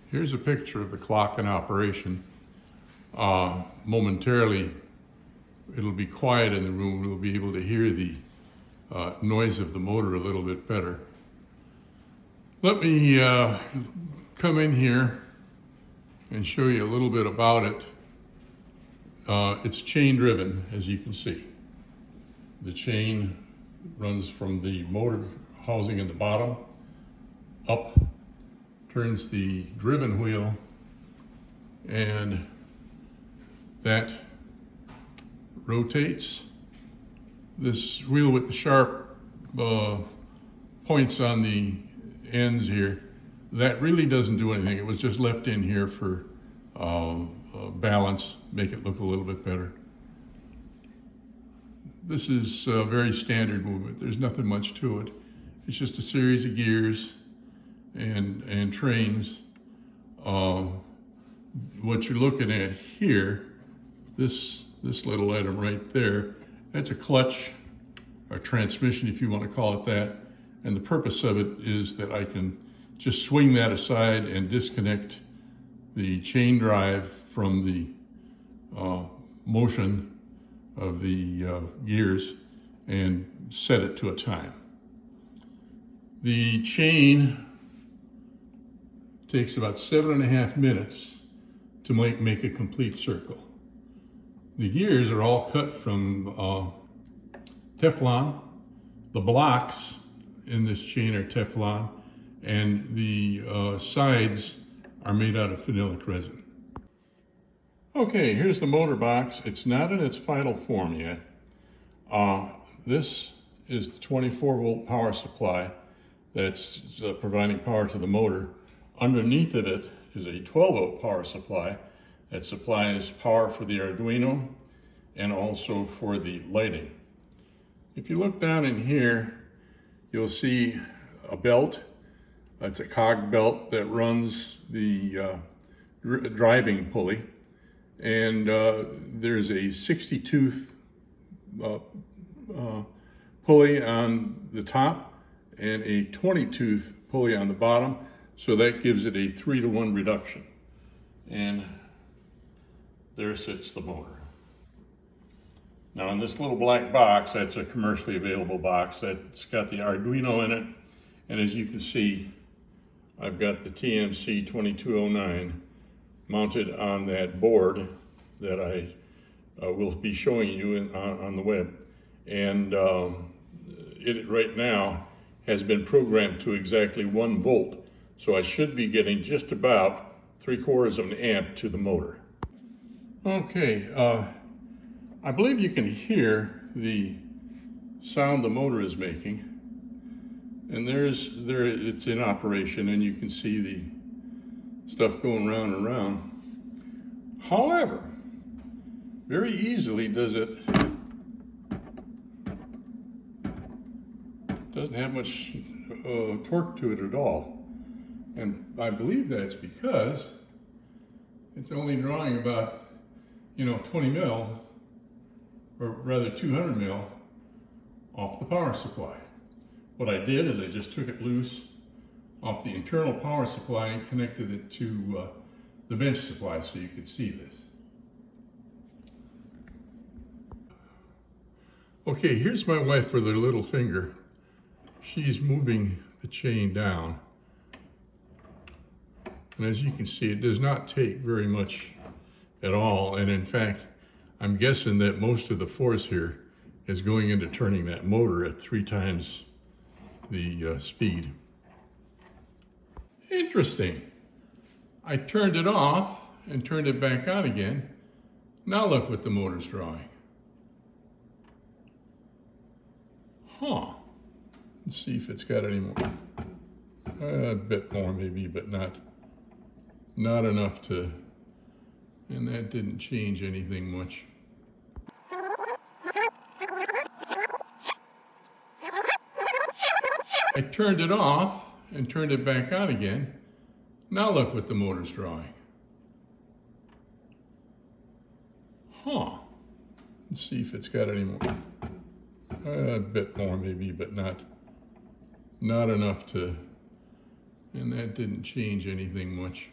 Here's a picture of the clock in operation. Momentarily, it'll be quiet in the room. We'll be able to hear the noise of the motor a little bit better. Let me come in here and show you a little bit about it. It's chain driven, as you can see. The chain runs from the motor housing in the bottom up, turns the driven wheel, and that rotates. This wheel with the sharp points on the ends here, that really doesn't do anything. It was just left in here for balance, make it look a little bit better. This is a very standard movement. There's nothing much to it. It's just a series of gears and trains. What you're looking at here, this little item right there, that's a clutch, or transmission if you want to call it that. And the purpose of it is that I can just swing that aside and disconnect the chain drive from the motion of the gears and set it to a time. The chain takes about 7.5 minutes to make a complete circle. The gears are all cut from Teflon. The blocks in this chain are Teflon, and the sides are made out of phenolic resin. Okay, here's the motor box. It's not in its final form yet. This is the 24-volt power supply that's providing power to the motor. Underneath of it is a 12-volt power supply that supplies power for the Arduino and also for the lighting. If you look down in here, you'll see a belt. It's a cog belt that runs the driving pulley. And there's a 60-tooth pulley on the top and a 20-tooth pulley on the bottom. So that gives it a 3-to-1 reduction. And there sits the motor. Now in this little black box, that's a commercially available box that's got the Arduino in it. And as you can see, I've got the TMC2209 mounted on that board that I will be showing you on the web. And it right now has been programmed to exactly 1 volt. So I should be getting just about 3/4 of an amp to the motor. Okay, I believe you can hear the sound the motor is making. And it's in operation, and you can see the stuff going round and round. However, very easily doesn't have much torque to it at all. And I believe that's because it's only drawing about, 20 mil, or rather 200 mil off the power supply. What I did is I just took it loose off the internal power supply and connected it to the bench supply so you could see this. Okay, here's my wife with her little finger. She's moving the chain down. And as you can see, it does not take very much at all. And in fact, I'm guessing that most of the force here is going into turning that motor at 3 times the speed. Interesting. I turned it off and turned it back on again. Now look what the motor's drawing. Huh. Let's see if it's got any more. A bit more maybe, but not enough to, and that didn't change anything much. I turned it off and turned it back on again. Now look what the motor's drawing. Huh. Let's see if it's got any more. A bit more maybe, but not enough to, and that didn't change anything much.